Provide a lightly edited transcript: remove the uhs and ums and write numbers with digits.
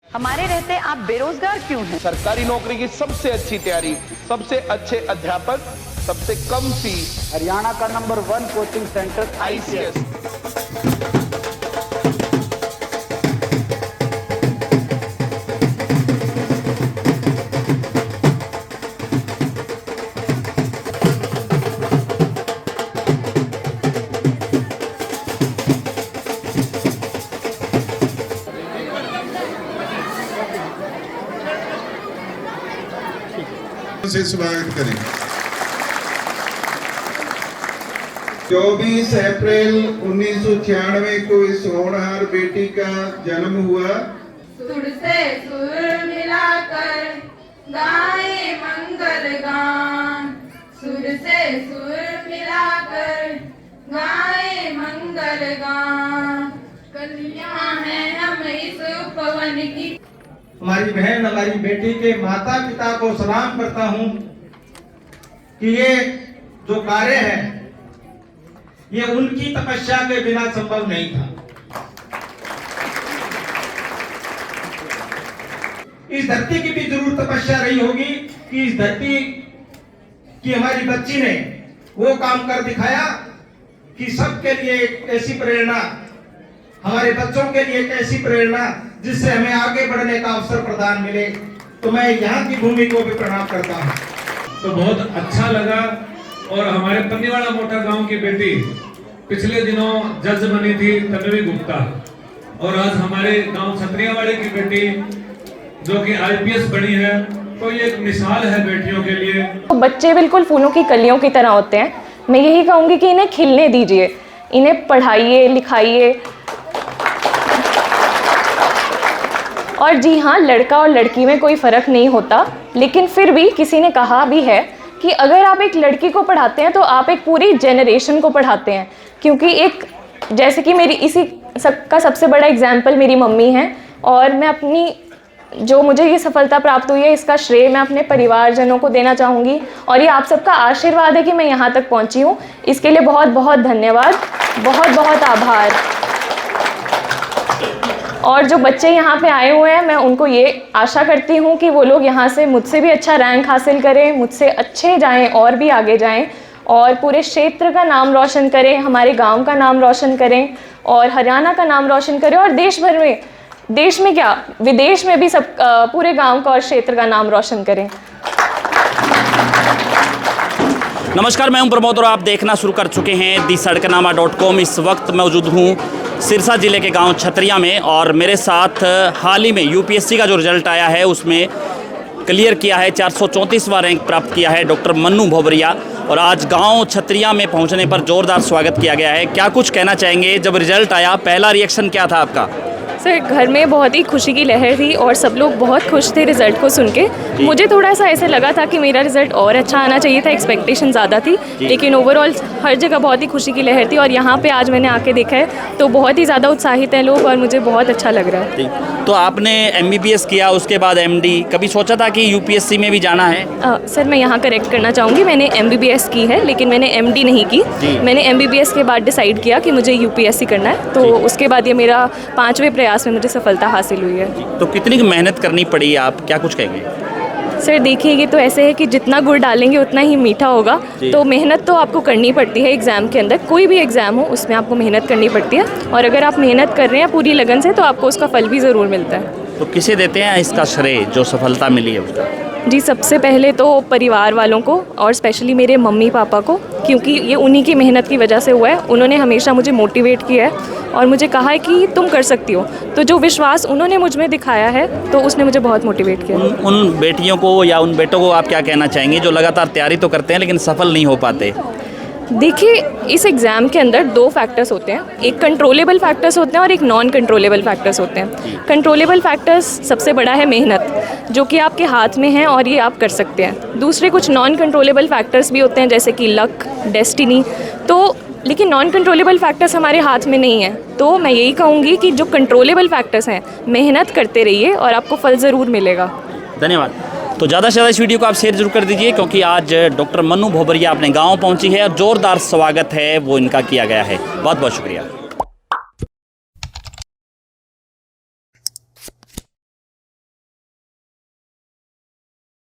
हमारे रहते आप बेरोजगार क्यों हैं? सरकारी नौकरी की सबसे अच्छी तैयारी, सबसे अच्छे अध्यापक, सबसे कम फीस। हरियाणा का नंबर 1 कोचिंग सेंटर ICS। से स्वागत करें। 24 अप्रैल 1996 को इस होनहार बेटी का जन्म हुआ। सुर से सुर मिलाकर गाए मंगल गान, सुर से सुर मिलाकर गाए मंगल गान। कलियां हैं हम इस उपवन की। हमारी बहन, हमारी बेटी के माता पिता को सलाम करता हूं कि ये जो कार्य है ये उनकी तपस्या के बिना संभव नहीं था। इस धरती की भी जरूर तपस्या रही होगी कि इस धरती की हमारी बच्ची ने वो काम कर दिखाया कि सबके लिए एक ऐसी प्रेरणा, हमारे बच्चों के लिए एक ऐसी प्रेरणा जिससे हमें आगे बढ़ने का अवसर प्रदान मिले। तो मैं यहाँ की भूमि को भी प्रणाम करता हूँ। तो बहुत अच्छा लगा। और हमारे पन्नीवाड़ा मोटा गांव की बेटी पिछले दिनों जज बनी थी, तन्वी गुप्ता, और आज हमारे गांव छतरियावाड़ी की बेटी जो कि IPS बनी है। तो ये एक मिसाल है बेटियों के लिए। तो बच्चे बिल्कुल फूलों की कलियों की तरह होते हैं। मैं यही कहूँगी कि इन्हें खिलने दीजिए, इन्हें पढ़ाइए, लिखाइए। और जी हाँ, लड़का और लड़की में कोई फ़र्क नहीं होता, लेकिन फिर भी किसी ने कहा भी है कि अगर आप एक लड़की को पढ़ाते हैं तो आप एक पूरी जनरेशन को पढ़ाते हैं। क्योंकि एक, जैसे कि मेरी इसी का सबसे बड़ा एग्जाम्पल मेरी मम्मी है, और मैं अपनी जो मुझे ये सफलता प्राप्त हुई है इसका श्रेय मैं अपने परिवारजनों को देना चाहूँगी। और ये आप सबका आशीर्वाद है कि मैं यहाँ तक पहुँची हूँ। इसके लिए बहुत बहुत धन्यवाद, बहुत बहुत आभार। और जो बच्चे यहाँ पे आए हुए हैं, मैं उनको ये आशा करती हूँ कि वो लोग यहाँ से मुझसे भी अच्छा रैंक हासिल करें, मुझसे अच्छे जाएं और भी आगे जाएं, और पूरे क्षेत्र का नाम रोशन करें, हमारे गांव का नाम रोशन करें, और हरियाणा का नाम रोशन करें, और देश भर में, देश में क्या, विदेश में भी सब पूरे गाँव का और क्षेत्र का नाम रोशन करें। नमस्कार, मैं हूं प्रमोद और आप देखना शुरू कर चुके हैं दी-सड़कनामा.com। इस वक्त मौजूद हूं सिरसा जिले के गांव छतरिया में, और मेरे साथ हाल ही में UPSC का जो रिजल्ट आया है उसमें क्लियर किया है, 434वां रैंक प्राप्त किया है डॉक्टर मन्नू भोबरिया। और आज गांव छतरिया में पहुंचने पर जोरदार स्वागत किया गया है। क्या कुछ कहना चाहेंगे? जब रिजल्ट आया पहला रिएक्शन क्या था आपका? सर, घर में बहुत ही खुशी की लहर थी और सब लोग बहुत खुश थे रिज़ल्ट को सुन के। मुझे थोड़ा सा ऐसे लगा था कि मेरा रिज़ल्ट और अच्छा आना चाहिए था, एक्सपेक्टेशन ज़्यादा थी, लेकिन ओवरऑल हर जगह बहुत ही खुशी की लहर थी। और यहाँ पे आज मैंने आके देखा है तो बहुत ही ज़्यादा उत्साहित हैं लोग, और मुझे बहुत अच्छा लग रहा है। तो आपने MBBS किया, उसके बाद MD, कभी सोचा था कि UPSC में भी जाना है? सर, मैं यहाँ करेक्ट करना चाहूँगी, मैंने MBBS की है लेकिन मैंने MD नहीं की। मैंने MBBS के बाद डिसाइड किया कि मुझे UPSC करना है, तो उसके बाद ये मेरा 5वें प्रयास में मुझे सफलता हासिल हुई है। तो कितनी मेहनत करनी पड़ी, आप क्या कुछ कहेंगे? सर देखिए, ये तो ऐसे है कि जितना गुड़ डालेंगे उतना ही मीठा होगा। तो मेहनत तो आपको करनी पड़ती है एग्ज़ाम के अंदर, कोई भी एग्ज़ाम हो उसमें आपको मेहनत करनी पड़ती है। और अगर आप मेहनत कर रहे हैं पूरी लगन से तो आपको उसका फल भी ज़रूर मिलता है। तो किसे देते हैं इसका श्रेय जो सफलता मिली है उसका? जी, सबसे पहले तो परिवार वालों को, और स्पेशली मेरे मम्मी पापा को, क्योंकि ये उन्हीं की मेहनत की वजह से हुआ है। उन्होंने हमेशा मुझे मोटिवेट किया है और मुझे कहा है कि तुम कर सकती हो। तो जो विश्वास उन्होंने मुझ में दिखाया है तो उसने मुझे बहुत मोटिवेट किया। उन बेटियों को या उन बेटों को आप क्या कहना चाहेंगे जो लगातार तैयारी तो करते हैं लेकिन सफल नहीं हो पाते? देखिए, इस एग्ज़ाम के अंदर 2 फैक्टर्स होते हैं, एक कंट्रोलेबल फैक्टर्स होते हैं और एक नॉन कंट्रोलेबल फैक्टर्स होते हैं। कंट्रोलेबल फैक्टर्स सबसे बड़ा है मेहनत, जो कि आपके हाथ में है और ये आप कर सकते हैं। दूसरे कुछ नॉन कंट्रोलेबल फैक्टर्स भी होते हैं जैसे कि लक, डेस्टिनी। तो लेकिन नॉन कंट्रोलेबल फैक्टर्स हमारे हाथ में नहीं है। तो मैं यही कहूँगी कि जो कंट्रोलेबल फैक्टर्स हैं, मेहनत करते रहिए और आपको फल ज़रूर मिलेगा। धन्यवाद। तो ज़्यादा से ज़्यादा इस वीडियो को आप शेयर जरूर कर दीजिए, क्योंकि आज डॉक्टर मन्नू भोबरिया अपने गांव पहुंची है और ज़ोरदार स्वागत है वो इनका किया गया है। बहुत बहुत शुक्रिया।